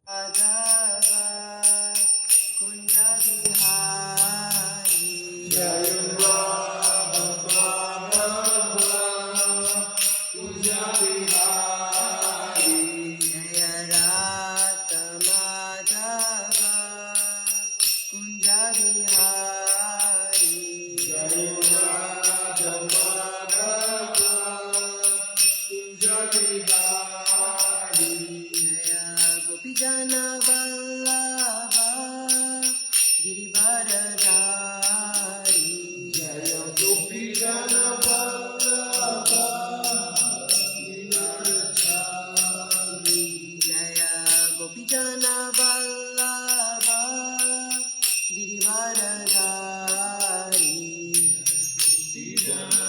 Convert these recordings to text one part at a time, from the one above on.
Madhava Kunja Vihari Jaya Radha Madhava Kunja Vihari Jaya Radha Madhava Kunja Vihari Jaya Radha Madhava Kunja Vihari Jaya Gopijana Vallabha Girivaradhari Jaya Gopijana Vallabha Girirajari Jaya Gopijana Vallabha Girivaradhari Gopijana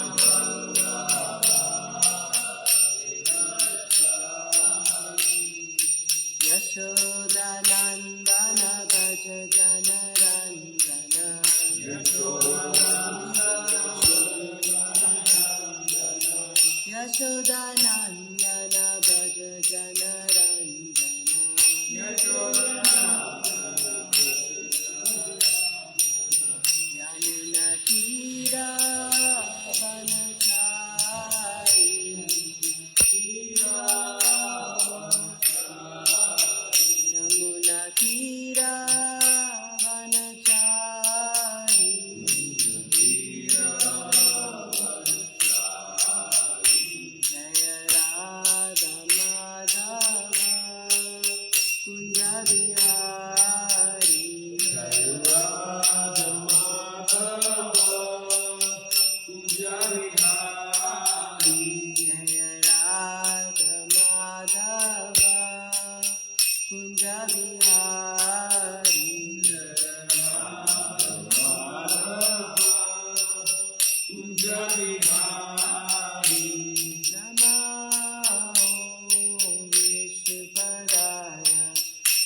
Yashodanandana Gaja Janarandana Yashodanandana Gaja Janarandana Yamuna Tira Vanachari Yamuna Tira Vanachari Jaya Radha Madhava Kunja Vihari Jaya Radha Madhava Kunja Vihari Jaya Radha Madhava Kunja Vihari Kunja Vihari Namo Vishnupadaya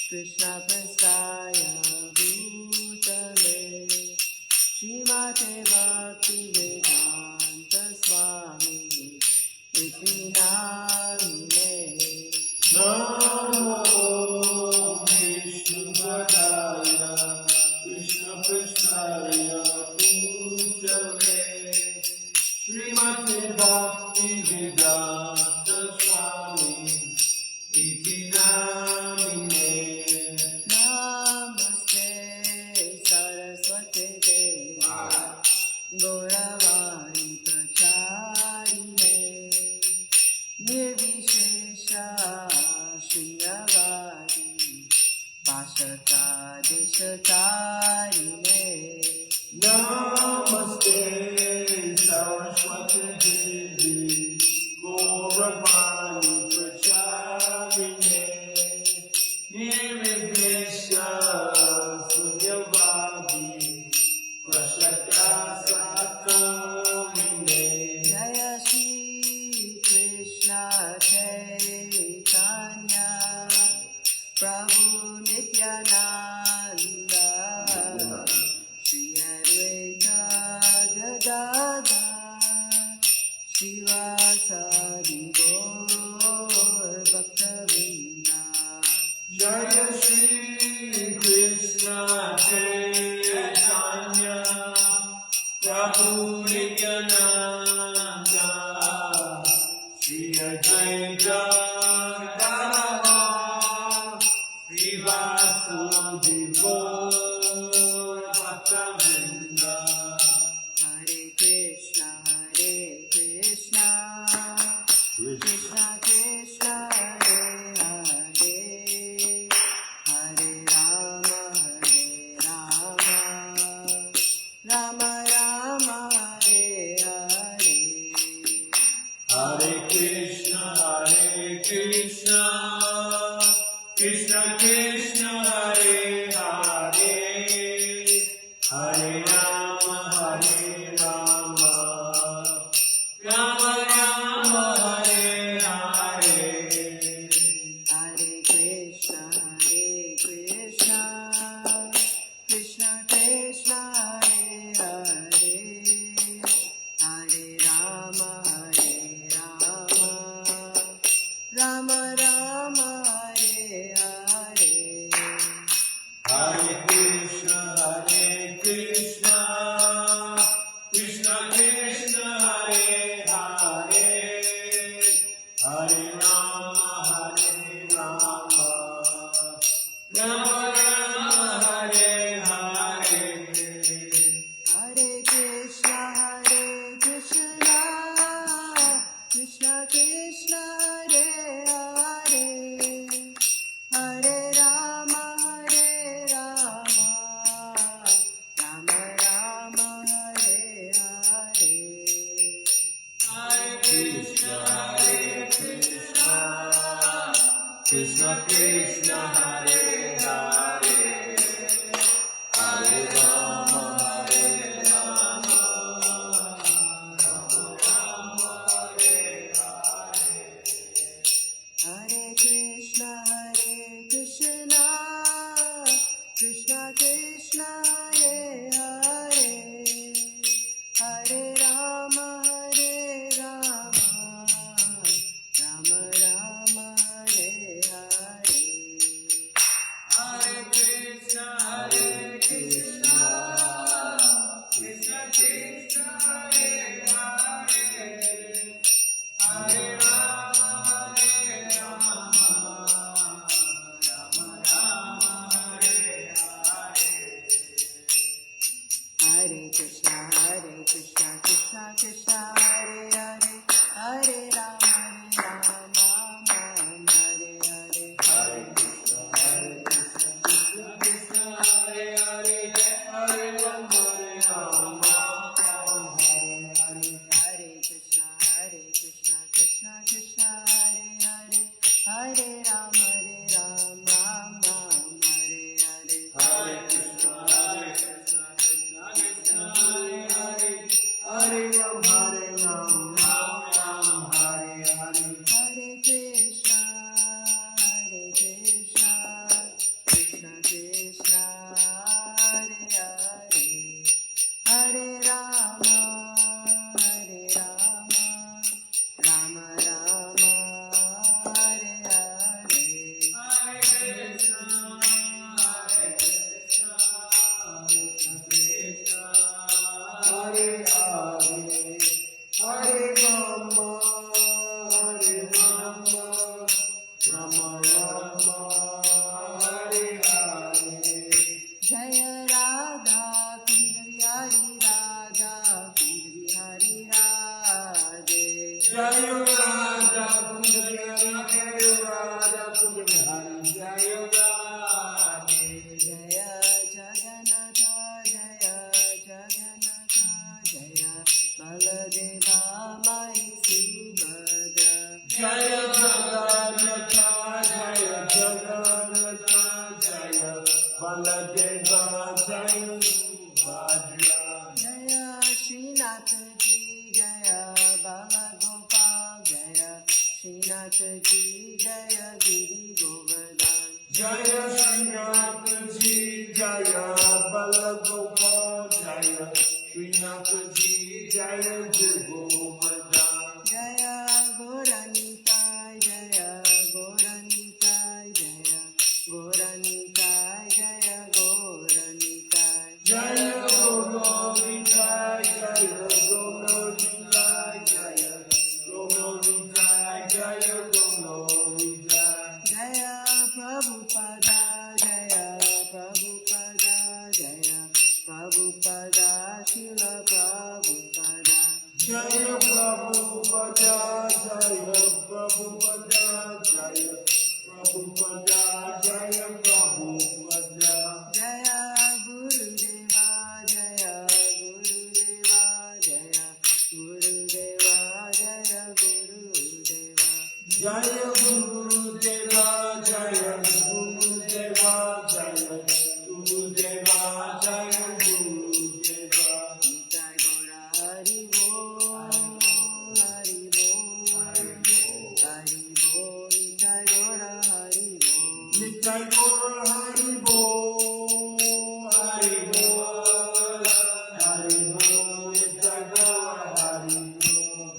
Krishna Prastaya Bhutale Shrimate Bhakti Vedanta Swami Iti Namine Namo Vishnupadaya Krishna Prasthaya Bhutale Shrimate Bhakti Vedanta Swami Iti Namine Namaste Saraswate Deva Gauravani Pracharine Nirvishesha Shunyavadi Pashata Deshatarine Namaste Saraswati Devi Gauravani Pracharine Nirvighnesha Sunyavadi Prashata Sakamine Jaya Shri Krishna Chaitanya Prabhu Nityananda Shri Advaita Gadadhar Shivasadi Gaur Bhaktavinda Jaya Shri Krishna Chaitanya Prabhu Nityananda Shri Advaita Gadadhar Shivasadi Gaur Bhaktavinda Hare Krishna Krishna Krishna Hare Hare Hare Rama Rama Rama Hare Hare Hare Krishna Krishna Krishna Hare Hare Hare Rama Rama Rama Hare Hare Hare Krishna Krishna Krishna Hare Hare Hare Rama Rama Rama Hare Hare Hare Krishna, Krishna Krishna, Hare Hare, Hare Rama, Rama Rama, Hare Hare. Hare Krishna, Krishna Krishna, Hare Hare, Hare Rama, Rama Rama, Hare Hare. Hare Krishna, Krishna Krishna, Hare Hare, Hare Rama, Rama Rama, Hare Hare. Hare Krishna, Krishna Krishna, Hare Hare, Hare Rama, Rama Rama, Hare Hare. Hare Krishna, Krishna Krishna, Hare Hare, Hare Rama, Rama Rama, Hare Hare. Hare Krishna, Krishna Krishna, Hare Hare, Hare Rama, Hare Hare. Hare Krishna, Krishna Hare Hare, Hare Rama, Hare Krishna, Krishna Krishna, Hare Hare, Hare Rama, Hare Hare. Hare Krishna, Krishna Krishna, Hare Hare, Hare Rama, Hare Hare. Hare Krishna, Krishna Krishna, Hare Hare, Hare Rama, Rama Rama, Hare Hare. Hare Krishna, Krishna Krishna, Hare Hare, Hare Rama, Rama Rama, Hare Hare. Jaya Radha Kunda Vihari, Radha Kunda Vihari, Radhe. Jaya Radha Kunda Vihari, Jaya Radha Kunda Vihari, Jaya Radhe. Jaya Jagannatha, Jaya Jagannatha, Jaya Baladeva Mai Subhadra. Jaya Jagannatha, Jaya Jagannatha, Jaya Baladeva, Jaya Subhadra. Jaya Srinath Ji, Jaya Balagopal, Jaya Srinath Ji, Jaya Giri Govardhan. Jaya Srinath Ji, Jaya Balagopal, Jaya Srinath Ji, Jaya Govardhan. Jaya Gauranitai, Jaya Gauranitai, Jaya Gauranitai, Jaya Gauranitai. Jaya Gauranitai, Jaya Gauranitai, Jaya Gauranitai, Jaya Gauranitai. Jaya Prabhupada, Jaya Prabhupada, Jaya Prabhupada, Srila Prabhupada. Jaya Prabhupada, Jaya Prabhupada, Jaya Prabhupada, Jaya Prabhupada. Jaya Gurudeva, Jaya Gurudeva, Jaya Gurudeva, Jaya Gurudeva. Jaya Gurudeva, Jaya Gurudeva, Jaya Gurudeva, Jaya Gurudeva. Nitai Gora Hari Bol, Hari Bol, Hari Bol, Nitai Gora Hari Bol. Nitai Gaur Hari Bol, Hari Bol, Hari Bol, Nitai Gaur Hari Bol.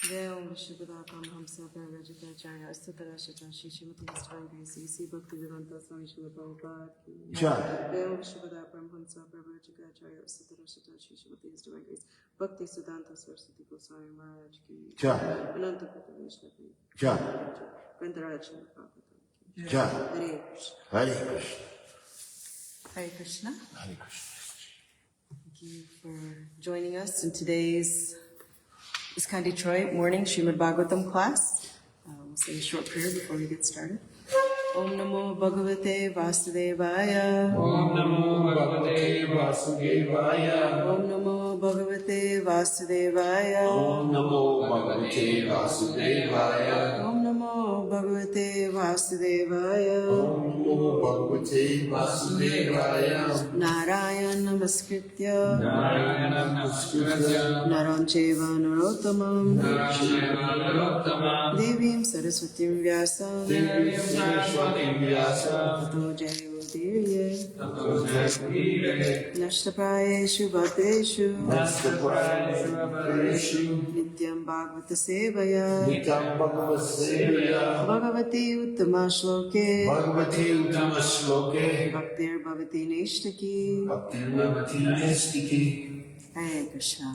Jai Om Shrimadbhagavatam Hamsa Bhagavad Gita Acharya Astatarashachan Shri Shrimati Divine Grace C. Bhaktivedanta Swami Srila Prabhupada Ki Jai. Jai Vishwada Paramahansa Prabhupada Acharya Astatarashachan Shri Shrimati Divine Grace Bhakti Siddhanta Saraswati Goswami Maharaj Ki Jai. Ananta Kota Vaishnavi Jai. Gandharaj Shrimad Bhagavatam Jai. Hare Krishna. Hare Krishna. Hare Krishna. Hare Krishna. Thank you for joining us in today's ISKCON Detroit morning Shrimadbhagavatam class. We'll say a short prayer before we get started. Om Namo Bhagavate Vasudevaya. Om Namo Bhagavate Vasudevaya. Om Namo Bhagavate Vasudevaya. Om Namo Bhagavate Vasudevaya. Om Namo Bhagavate Vasudevaya. Om Namo Bhagavate Vasudevaya. Narayana Namaskritya. Narayana Namaskritya. Naram Cheva Narottamam. Devim Saraswatim Vyasam. Devim Saraswatim Vyasam. Tato Jayo Dirye. Tato Jayo Nashtaprayeshu Bhadreshu. Nastapayeshu Bhadreshu. Nityam Bhagavata Sevaya. Nityam Bhagavata Sevaya. Bhagavati Uttama Shloke. Bhagavati Uttama Shloke. Bhaktir Bhavati Nishtaki. Bhakti Bhavati Nistiki. Hare Krishna.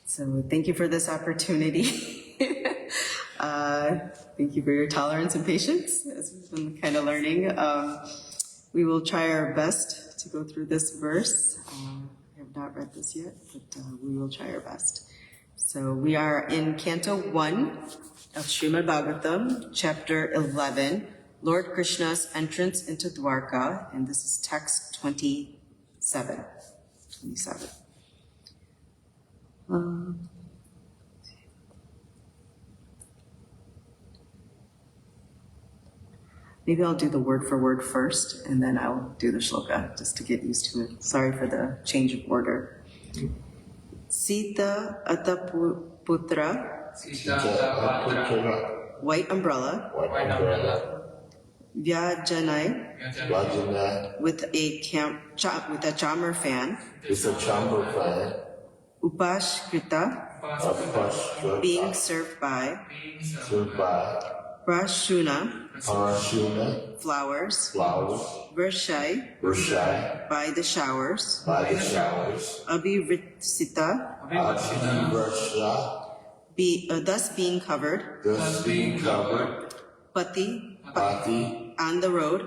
So thank you for this opportunity. Thank you for your tolerance and patience as we've been kind of learning. We will try our best to go through this verse. I have not read this yet, but we will try our best. So we are in Canto 1 of Srimad Bhagavatam, Chapter 11, Lord Krishna's Entrance into Dwarka, and this is text 27. Maybe I'll do the word for word first, and then I'll do the shloka, just to get used to it. Sorry for the change of order. Sita Ataputra, white umbrella, Vyajanai, with a chamber fan, Upashkrita, being served by, Prashuna, flowers, Varshai, by the showers, Abhivritsita, thus being covered, Pati, on the road,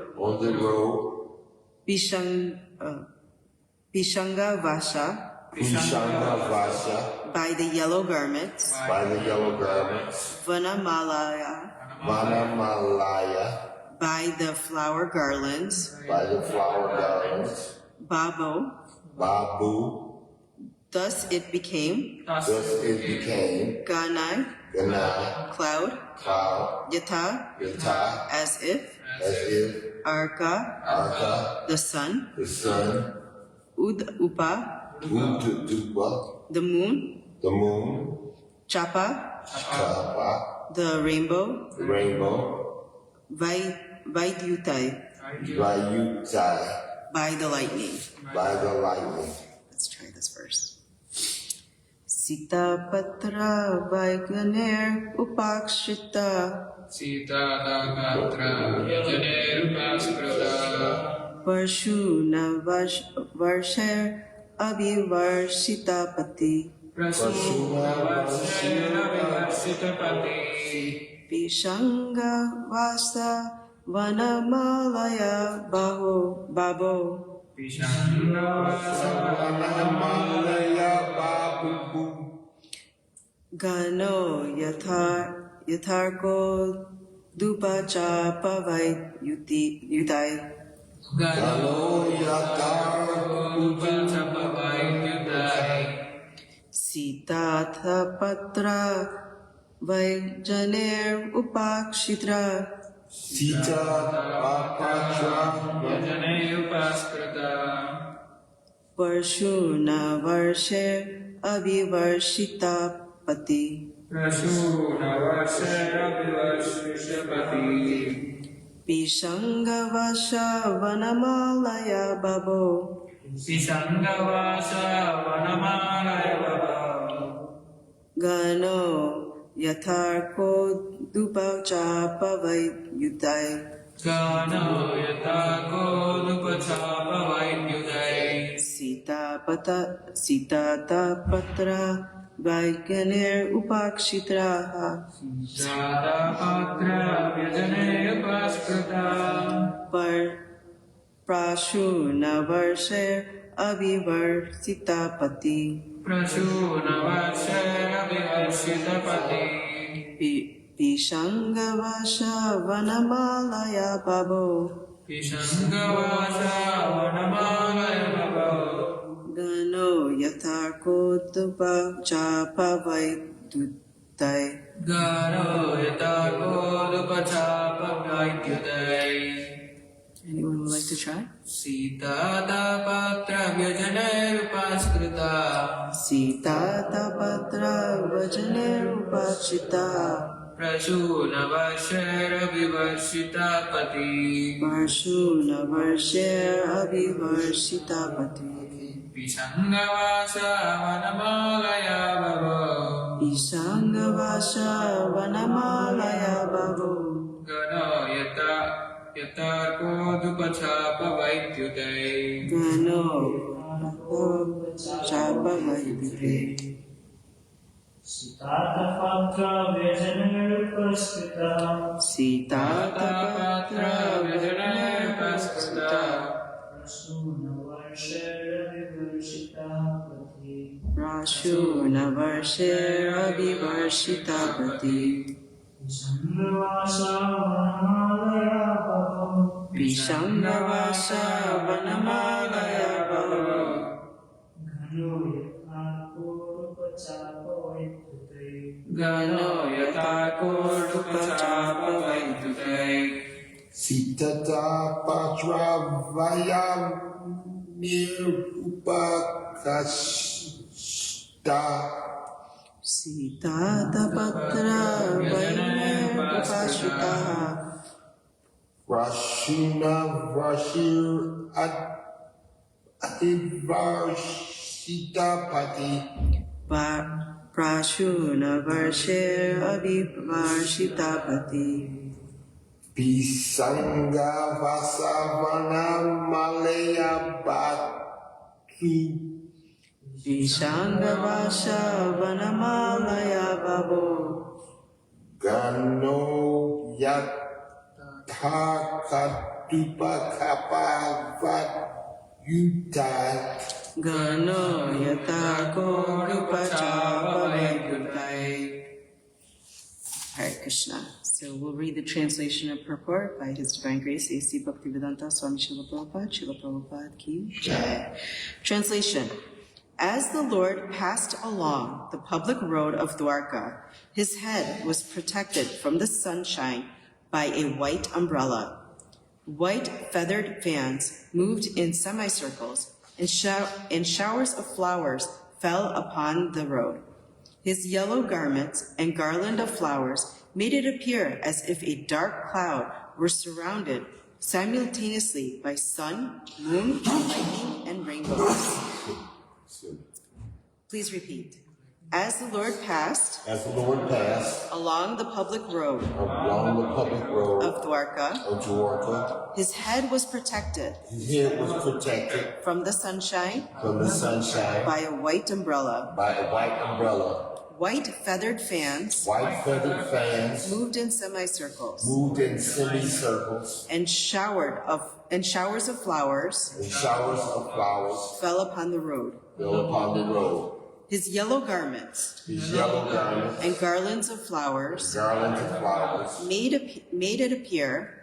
Pishanga Vasha, by the yellow garments, Vanamalaya, by the flower garlands, Babu, thus it became, Ganai, cloud, Yata, as if, Arka, the sun, Upa, the moon, Chapa, the rainbow, Vaidyutai, by the lightning. Let's try this verse. Sita Patra Vaigyaner Upakshita, Parshuna Varsher Abhivarshita Pati, Pishanga Vasa Vanamalaya Babo, Gano Yatharko Dupa Pavai Yutai, Sita Patra Vaijaner Upakshitra, Parshuna Varshe Abhivarshita Pati, Pishanga Vasha Vanamalaya Babo, Gano yatarko dupachapavai yutai. Gano yatako dupachapavai yutai. Sita patra vaikanir upakshitraha. Jata patra vyajane upaskrita. Prashuna varshe avivarsitapati. Prashuna varshera vivarshitapati. Pishangavasha vanamalaya babo. Pishangavasha vanamalaya babo. Gano yatarko dupa chapavai dutai. Gano yatako dupachapavai yutai. Anyone would like to try? Sita patra vyajane upaskrita. Sita patra vajane upachita. Prashuna varshera vivarshitapati. Prashuna varsher avivarshitapati. Pishangavasa vanamalaya bhavo. Ishangavasha vanamalaya bhavo. Gano yatako dupachapavai yutai. Gano chapavaidite. Sitata patra vyajane upaskrita. Sita Patra vyajane upaskrita. Prasuna varshera vivarshitapati. Prashuna varsher avivarshitapati. Sangavasa vanamalaya bhavo. Vishangavasha vanamalaya bhavo. Gano yatako dupachapavai yutai. Gano yatako dupachapavai yutai. Sitata patra vaya nirupakashta. Sita patra vainer upashitaha. Rashuna Rashir Adivarshitapati. Prashuna varsher avivarshitapati. Pisanga Vasavana Malaya Batu. Vishangavasha vanamalaya bhavo. Gano Yathakatupa Kapavat Yutai. Gano yatako dupachapavai. Hare Krishna. So we'll read the translation and purport by His Divine Grace A.C. Bhaktivedanta Swami Srila Prabhupada Ki Jai. Translation. As the Lord passed along the public road of Dwarka, his head was protected from the sunshine by a white umbrella. White feathered fans moved in semicircles, and showers of flowers fell upon the road. His yellow garments and garland of flowers made it appear as if a dark cloud were surrounded simultaneously by sun, moon, lightning, and rainbows. Please repeat. As the Lord passed along the public road of Dwarka, his head was protected from the sunshine by a white umbrella. White feathered fans moved in semicircles, and showers of flowers fell upon the road. His yellow garments and garlands of flowers made it appear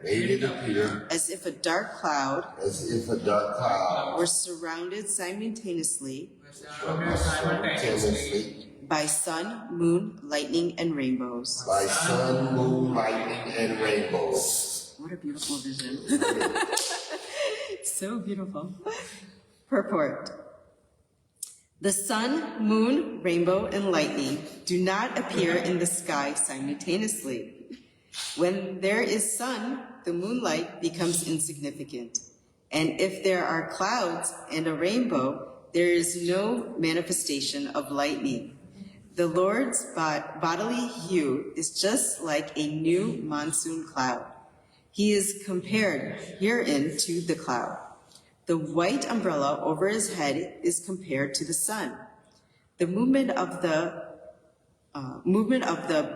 as if a dark cloud were surrounded simultaneously by sun, moon, lightning, and rainbows. What a beautiful vision. So beautiful. Purport. The sun, moon, rainbow, and lightning do not appear in the sky simultaneously. When there is sun, the moonlight becomes insignificant. And if there are clouds and a rainbow, there is no manifestation of lightning. The Lord's bodily hue is just like a new monsoon cloud. He is compared herein to the cloud. The white umbrella over his head is compared to the sun. The movement of the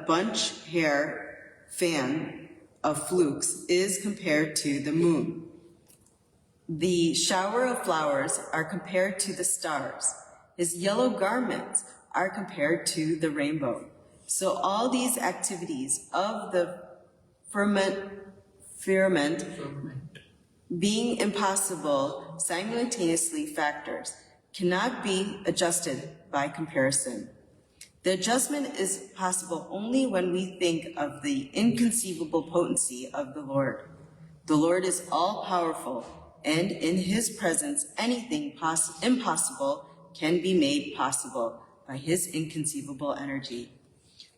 bunch hair fan of flukes is compared to the moon. The shower of flowers are compared to the stars. His yellow garments are compared to the rainbow. So all these activities of the firmament being impossible simultaneously factors cannot be adjusted by comparison. The adjustment is possible only when we think of the inconceivable potency of the Lord. The Lord is all-powerful, and in his presence anything impossible can be made possible by his inconceivable energy.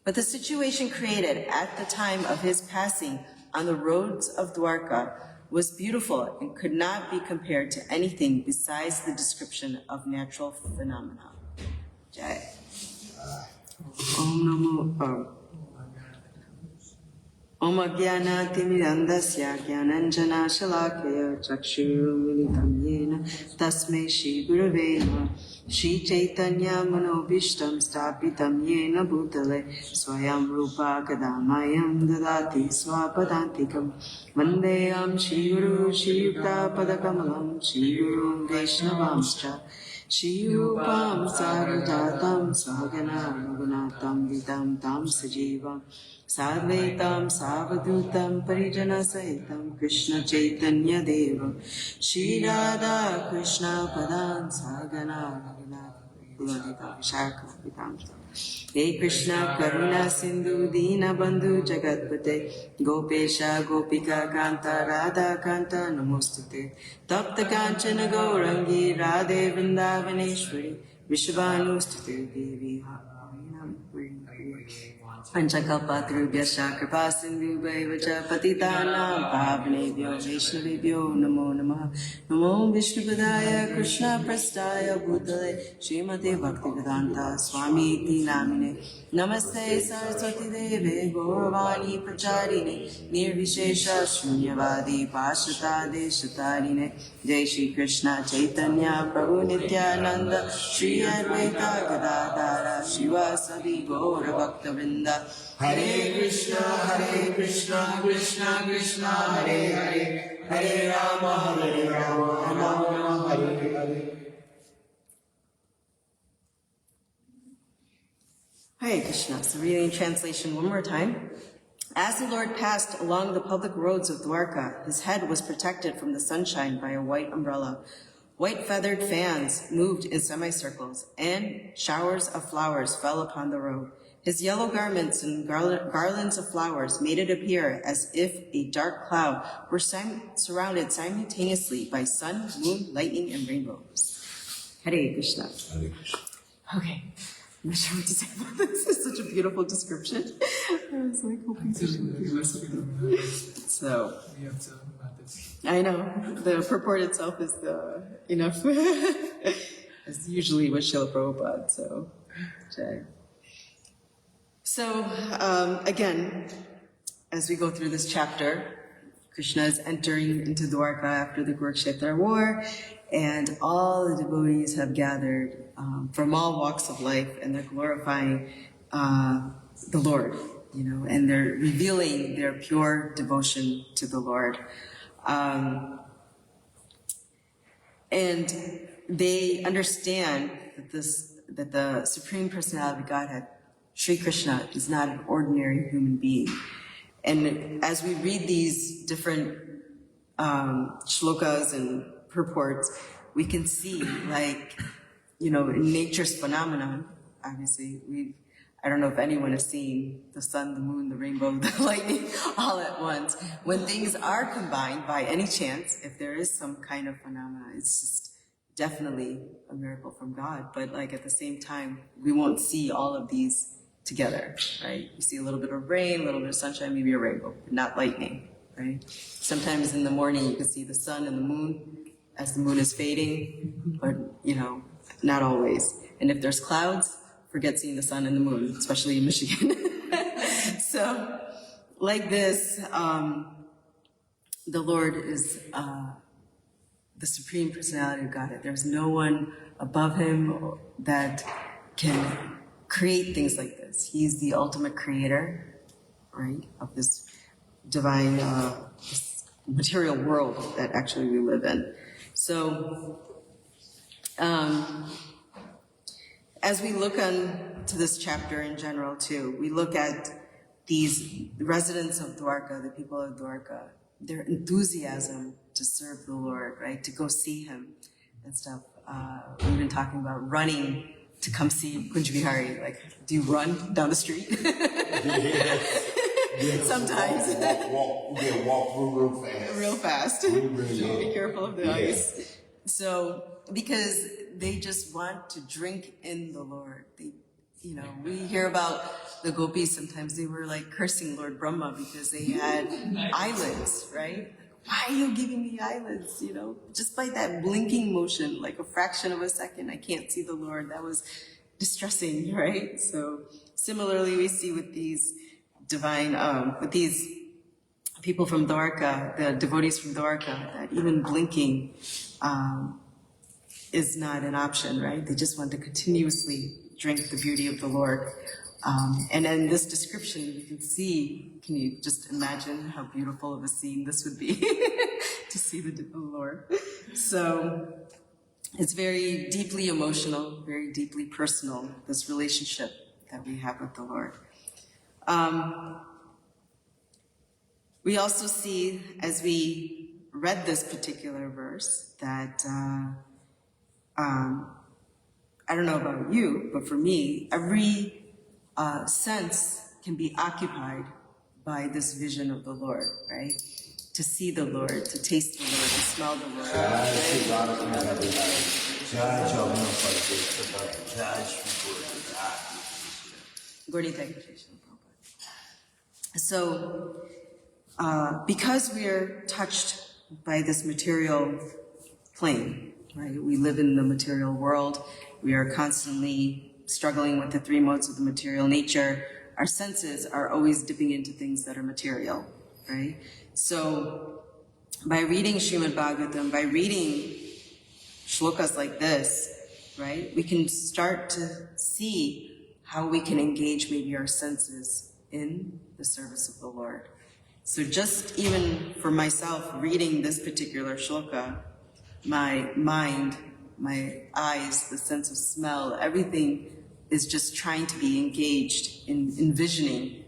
But the situation created at the time of his passing on the roads of Dwarka was beautiful and could not be compared to anything besides the description of natural phenomena. Jai. Om Agyana Timirandasya Gyananjana Shalakaya Chakshurumilitam Yena Tasmai Shri Gurave Namaha. Shri Chaitanya Manobishtam Stapitam Yena Bhutale Swayam Rupa Kadamayam Dadati Swapadantikam Vandeyam Shri Guru Shri Yukta Padakamalam Shri Guru Vaishnavamscha Shri Rupam Sagajatam Svagana Raghunatam Vidam Tam Sajivam Sadvaitam Savadutam Parijana Sahitam Krishna Chaitanya Devam Shri Radha Krishna Padan Sagana Raghunatam Vishaka Vidam Hey Krishna Karuna Sindhu Dina Bandhu Jagatpate Gopesha Gopika Kanta Radha Kanta Namostute Tapta Kanchana Gaurangi Radhe Vrindavaneshwari Vishvanustute Devi Panchakalpatarubhyascha kripa sindhubhaivacha patitanam pavanebhyo vaishnavebhyo namo namaha. Namo Vishnupadaya Krishna Prastaya Bhutale Srimate Bhaktivedanta Swami Iti Namine. Namaste Saraswati Deve Gauravani Pracharine Nirvishesha Shunyavadi Pashata Deshatarine. Jai Shri Krishna Chaitanya Prabhu Nityananda Shri Advaita Gadadara Shivasadi Gaura Bhakta Vrinda. Hare Krishna Krishna Krishna Hare Hare Hare Rama Rama Rama Hare Hare. Hare Krishna. So reading translation one more time. As the Lord passed along the public roads of Dwarka, his head was protected from the sunshine by a white umbrella. White feathered fans moved in semicircles, and showers of flowers fell upon the road. His yellow garments and garlands of flowers made it appear as if a dark cloud were surrounded simultaneously by sun, moon, lightning, and rainbows. Hare Krishna. Hare Krishna. Okay. I'm not sure what to say about this. It's such a beautiful description. I was like hoping to do something. So, We have to about this. I know the purport itself is enough. It's usually with Srila Prabhupada. So, Jai. So again, as we go through this chapter, Krishna is entering into Dwarka after the Kurukshetra war, and all the devotees have gathered from all walks of life, and they're glorifying the Lord, and they're revealing their pure devotion to the Lord. And they understand that the Supreme Personality of Godhead, Sri Krishna, is not an ordinary human being. And as we read these different shlokas and purports, we can see, in nature's phenomenon, obviously, I don't know if anyone has seen the sun, the moon, the rainbow, the lightning all at once. When things are combined by any chance, if there is some kind of phenomena, it's just definitely a miracle from God. But at the same time, we won't see all of these together, right? You see a little bit of rain, a little bit of sunshine, maybe a rainbow, but not lightning, right? Sometimes in the morning you can see the sun and the moon as the moon is fading, but not always. And if there's clouds, forget seeing the sun and the moon, especially in Michigan. So, like this, the Lord is the Supreme Personality of Godhead. There's no one above him that can create things like this. He's the ultimate creator, right, of this divine, this material world that actually we live in. So, as we look on to this chapter in general too, we look at these residents of Dwarka, the people of Dwarka, their enthusiasm to serve the Lord, right, to go see him and stuff. We've been talking about running to come see Kunj Vihari. Like, do you run down the street? Yes. Sometimes. You can walk through real fast. Real fast. Really, So be careful of the yeah. ice. So, because they just want to drink in the Lord. They, you know, we hear about the gopis, sometimes they were like cursing Lord Brahma because they had eyelids, right? Why are you giving me eyelids? You know, just by that blinking motion, like a fraction of a second, I can't see the Lord. That was distressing, right? So similarly, we see with these divine, with these people from Dwarka, the devotees from Dwarka, that even blinking is not an option, right? They just want to continuously drink the beauty of the Lord. And in this description, you can see, can you just imagine how beautiful of a scene this would be to see the Lord? So it's very deeply emotional, very deeply personal, this relationship that we have with the Lord. We also see, as we read this particular verse, that I don't know about you, but for me, every sense can be occupied by this vision of the Lord, right? To see the Lord, to taste the Lord, to smell the Lord. So, because we are touched by this material plane, right? We live in the material world. We are constantly struggling with the three modes of the material nature. Our senses are always dipping into things that are material, right? So by reading Shrimadbhagavatam, by reading shlokas like this, right, we can start to see how we can engage maybe our senses in the service of the Lord. So just even for myself, reading this particular shloka, my mind, my eyes, the sense of smell, everything is just trying to be engaged in envisioning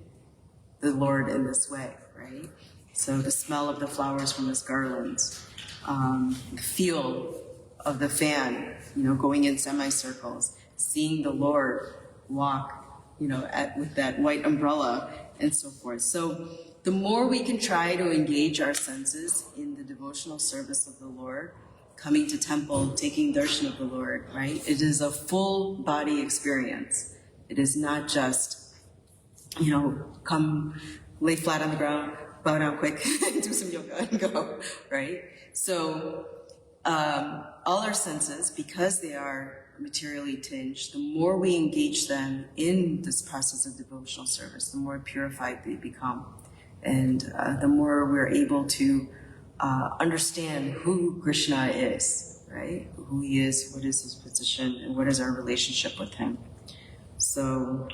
the Lord in this way, right? So the smell of the flowers from his garlands, the feel of the fan, you know, going in semicircles, seeing the Lord walk, you know, with that white umbrella and so forth. So the more we can try to engage our senses in the devotional service of the Lord, coming to temple, taking darshan of the Lord, right? It is a full body experience. It is not just, you know, come lay flat on the ground, bow down quick, do some yoga and go, right? So all our senses, because they are materially tinged, the more we engage them in this process of devotional service, the more purified they become. And the more we're able to understand who Krishna is, right? Who he is, what is his position, and what is our relationship with him. So,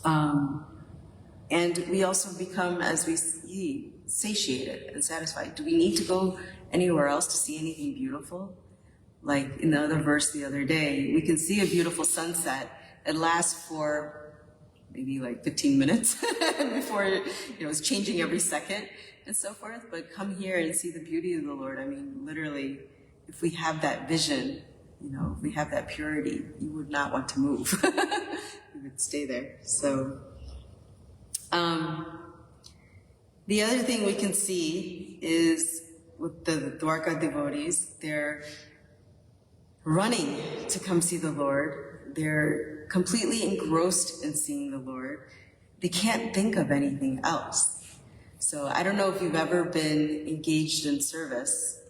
and we also become, as we see, satiated and satisfied. Do we need to go anywhere else to see anything beautiful? Like in the other verse the other day, we can see a beautiful sunset. It lasts for maybe like 15 minutes before it's changing every second and so forth. But come here and see the beauty of the Lord. I mean, literally, if we have that vision, if we have that purity, you would not want to move. You would stay there. So, the other thing we can see is with the Dwarka devotees, they're running to come see the Lord. They're completely engrossed in seeing the Lord. They can't think of anything else. So I don't know if you've ever been engaged in service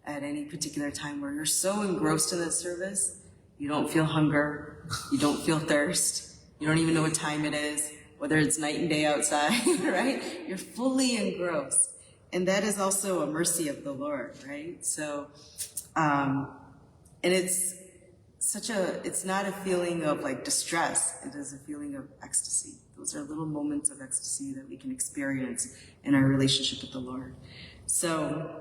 at any particular time where you're so engrossed in that service You don't feel hunger. You don't feel thirst. You don't even know what time it is, whether it's night and day outside, right? You're fully engrossed. And that is also a mercy of the Lord, right? So, and it's not a feeling of like distress. It is a feeling of ecstasy. Those are little moments of ecstasy that we can experience in our relationship with the Lord. So,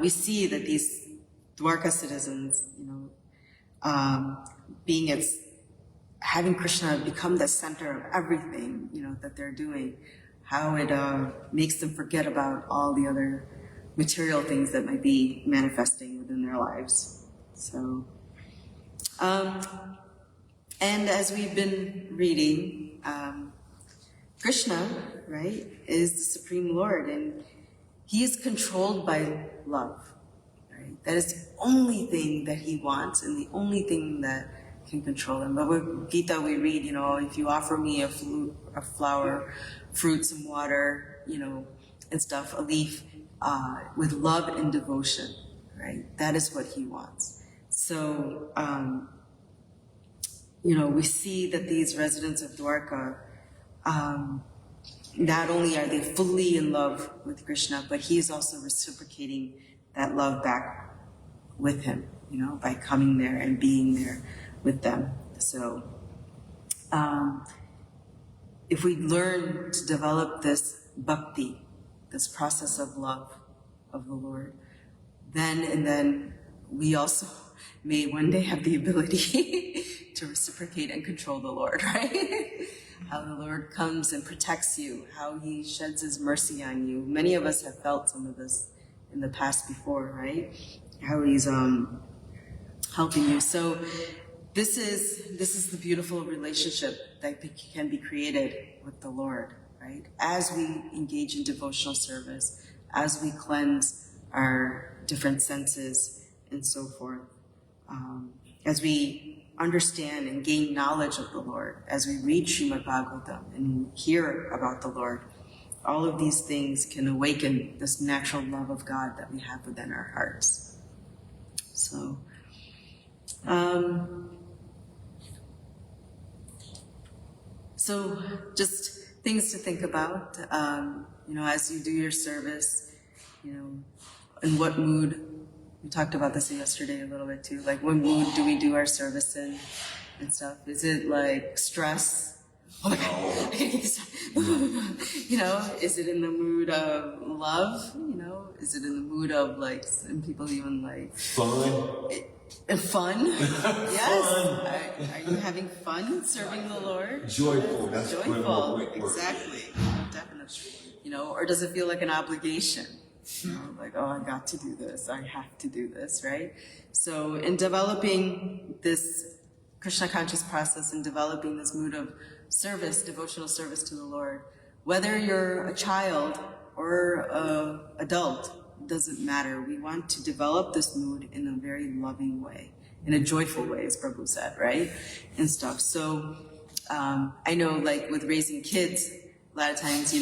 we see that these Dwarka citizens, having Krishna become the center of everything, that they're doing, how it makes them forget about all the other material things that might be manifesting within their lives. So, and as we've been reading, Krishna, right, is the Supreme Lord, and he is controlled by love, right? That is the only thing that he wants and the only thing that can control him. But with Gita we read, if you offer me a flower, fruit, some water, and stuff, a leaf, with love and devotion, right? That is what he wants. So, we see that these residents of Dwarka, not only are they fully in love with Krishna, but he is also reciprocating that love back with him, by coming there and being there with them. So, if we learn to develop this bhakti, this process of love of the Lord, then we also may one day have the ability to reciprocate and control the Lord, right? How the Lord comes and protects you, how he sheds his mercy on you. Many of us have felt some of this in the past before, right? How he's helping you. So this is the beautiful relationship that can be created with the Lord, right? As we engage in devotional service, as we cleanse our different senses and so forth, as we understand and gain knowledge of the Lord, as we read Shrimadbhagavatam and hear about the Lord, all of these things can awaken this natural love of God that we have within our hearts. So, just things to think about, as you do your service, in what mood. We talked about this yesterday a little bit too, like what mood do we do our service in and stuff? Is it like stress? Oh my God, I gotta get this done. Is it in the mood of love? Is it in the mood of like, some people even like... Fun. Fun? Yes. Are you having fun serving the Lord? Joyful. That's joyful. Exactly. Definitely. Or does it feel like an obligation? Like, oh, I got to do this. I have to do this, right? So in developing this Krishna conscious process and developing this mood of service, devotional service to the Lord, whether you're a child or an adult, doesn't matter. We want to develop this mood in a very loving way, in a joyful way, as Prabhu said, right? And stuff. So I know, like with raising kids, a lot of times,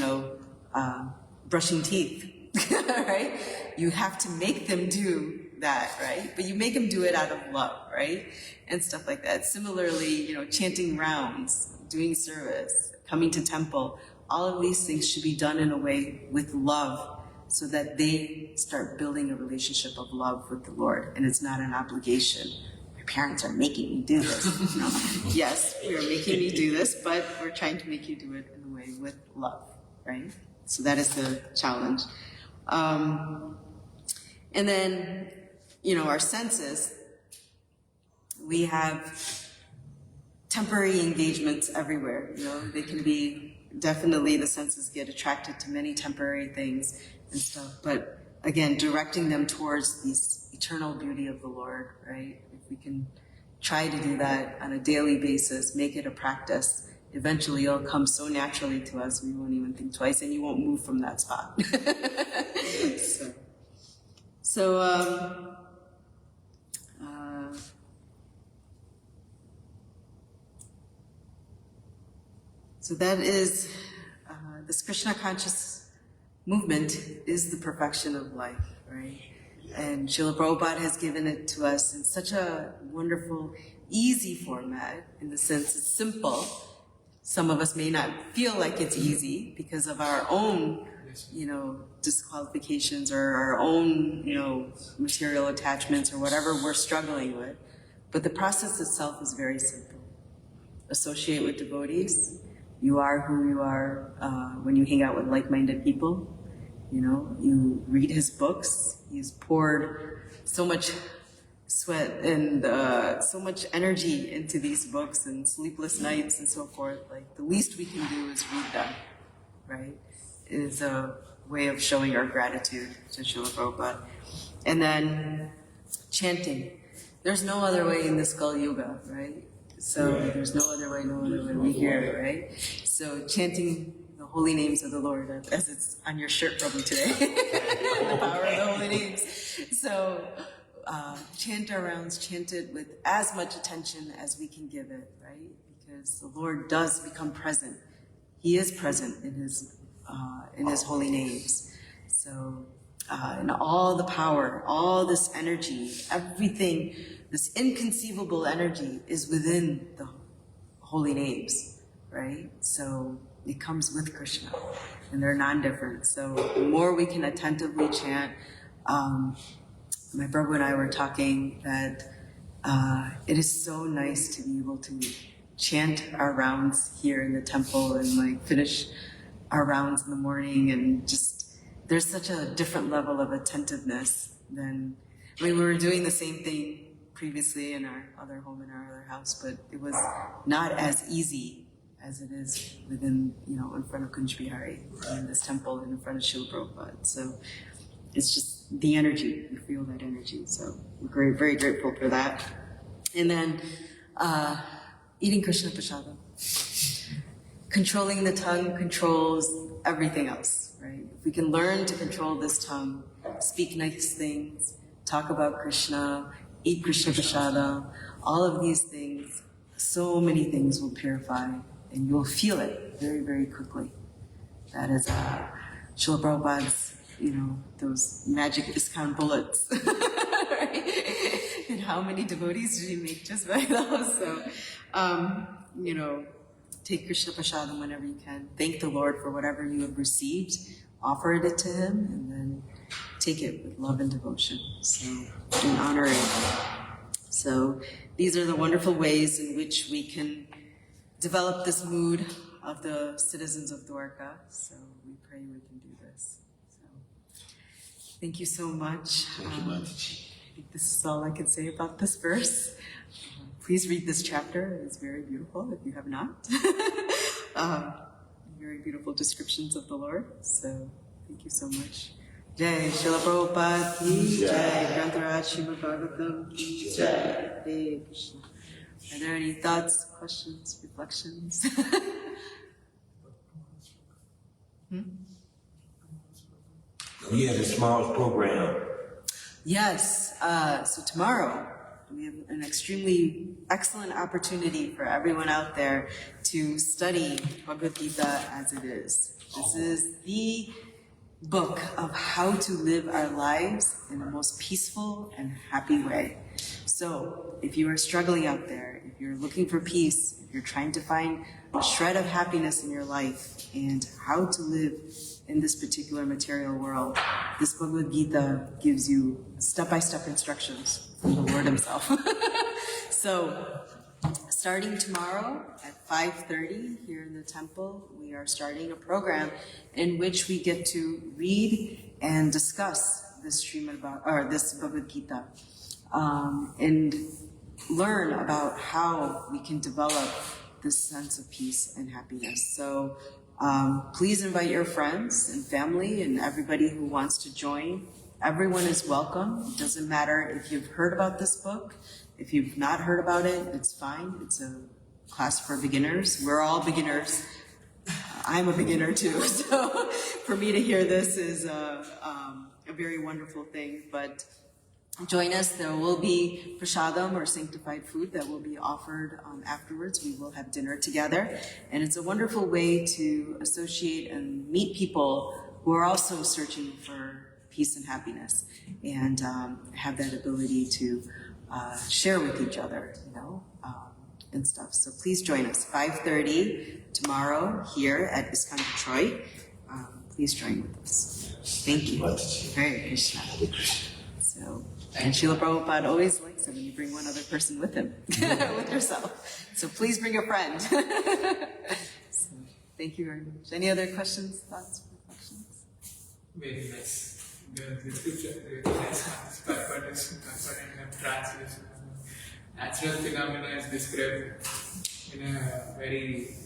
brushing teeth, right? You have to make them do that, right? But you make them do it out of love, right? And stuff like that. Similarly, chanting rounds, doing service, coming to temple, all of these things should be done in a way with love, so that they start building a relationship of love with the Lord, and it's not an obligation. My parents are making me do this. Yes, we are making me do this, but we're trying to make you do it in a way with love, right? So that is the challenge. And then, our senses, we have temporary engagements everywhere. They can be, definitely the senses get attracted to many temporary things and stuff, but again, directing them towards this eternal beauty of the Lord, right? If we can try to do that on a daily basis, make it a practice, eventually it'll come so naturally to us, we won't even think twice, and you won't move from that spot. So that is, this Krishna conscious movement is the perfection of life, right? And Srila Prabhupada has given it to us in such a wonderful, easy format, in the sense it's simple. Some of us may not feel like it's easy because of our own, disqualifications or our own, material attachments or whatever we're struggling with. But the process itself is very simple. Associate with devotees. You are who you are when you hang out with like-minded people. You read his books. He's poured so much sweat and so much energy into these books and sleepless nights and so forth. Like, the least we can do is read them, right? It is a way of showing our gratitude to Srila Prabhupada. And then chanting. There's no other way in this Kali Yuga, right? So there's no other way we hear it, right? So chanting the holy names of the Lord, as it's on your shirt probably today. The power of the holy names. So chant our rounds, chant it with as much attention as we can give it, right? Because the Lord does become present. He is present in his holy names. So, and all the power, all this energy, everything, this inconceivable energy is within the holy names, right? So it comes with Krishna, and they're non-different. So the more we can attentively chant, my Prabhu and I were talking that it is so nice to be able to chant our rounds here in the temple and finish our rounds in the morning, and just there's such a different level of attentiveness than, we were doing the same thing previously in our other home, in our other house, but it was not as easy as it is within, in front of Kunj Bihari, in this temple, and in front of Srila Prabhupada. So it's just the energy, you feel that energy. So we're very grateful for that. And then eating Krishna Prasada. Controlling the tongue controls everything else, right? If we can learn to control this tongue, speak nice things, talk about Krishna, eat Krishna Prasada, all of these things, so many things will purify, and you'll feel it very, very quickly. That is Srila Prabhupada's, those magic ISKCON bullets, right? And how many devotees did he make just by those? So, take Krishna Prasada whenever you can. Thank the Lord for whatever you have received, offer it to him, and then take it with love and devotion. So, and honor it. So these are the wonderful ways in which we can develop this mood of the citizens of Dwarka. So we pray we can do this. So thank you so much. Thank you, Mataji. I think this is all I can say about this verse. Please read this chapter. It's very beautiful if you have not. Very beautiful descriptions of the Lord. So thank you so much. Jai Srila Prabhupada ki Jai. Grantharaj Shrimadbhagavatam ki Jai. Hare Krishna. Are there any thoughts, questions, reflections? Yeah, the small program. Yes. So tomorrow we have an extremely excellent opportunity for everyone out there to study Bhagavad Gita as it is. This is the book of how to live our lives in the most peaceful and happy way. So if you are struggling out there, if you're looking for peace, if you're trying to find a shred of happiness in your life and how to live in this particular material world, this Bhagavad Gita gives you step-by-step instructions from the Lord himself. So starting tomorrow at 5:30 here in the temple, we are starting a program in which we get to read and discuss this this Bhagavad Gita, and learn about how we can develop this sense of peace and happiness. So please invite your friends and family and everybody who wants to join. Everyone is welcome. It doesn't matter if you've heard about this book. If you've not heard about it, it's fine. It's a class for beginners. We're all beginners. I'm a beginner too. So for me to hear this is a very wonderful thing. But join us. There will be prasadam or sanctified food that will be offered afterwards. We will have dinner together. And it's a wonderful way to associate and meet people who are also searching for peace and happiness, and have that ability to share with each other, and stuff. So please join us, 5:30 tomorrow here at ISKCON Detroit. Please join with us. Thank you. Hare Krishna. So, and Srila Prabhupada always likes it when you bring one other person with him, with yourself. So please bring a friend. So, thank you very much. Any other questions, thoughts, reflections? Very nice. The scripture, the nice purport is in translation. Natural phenomena is described in a very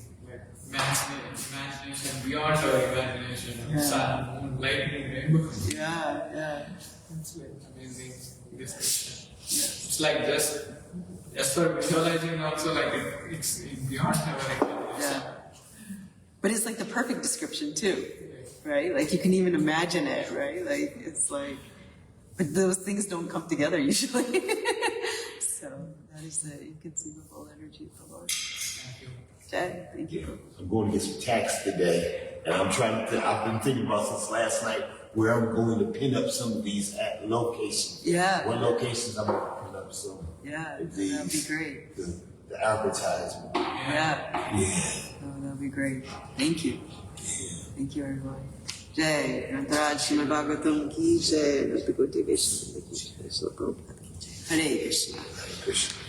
imagination beyond our imagination. Yeah. Sun, moon, lightning, rainbow. Yeah. It's like amazing description. Yes. It's like just for visualizing also, like it's beyond our imagination. Yeah. But it's like the perfect description too, right? Like you can even imagine it, right? Like it's like, but those things don't come together usually. So that is the inconceivable energy of the Lord. Thank you. Jay, thank you. I'm going to get some tax today, and I've been thinking about since last night where I'm going to pin up some of these at locations. Yeah. What locations I'm going to pin up some Yeah, of that'd be these, great. the advertisement. Yeah. Yeah. Oh, that'd be great. Thank you. Thank you, everyone. Jai, Grantaraj Shrimadbhagavatam ki jai, Hare Krishna.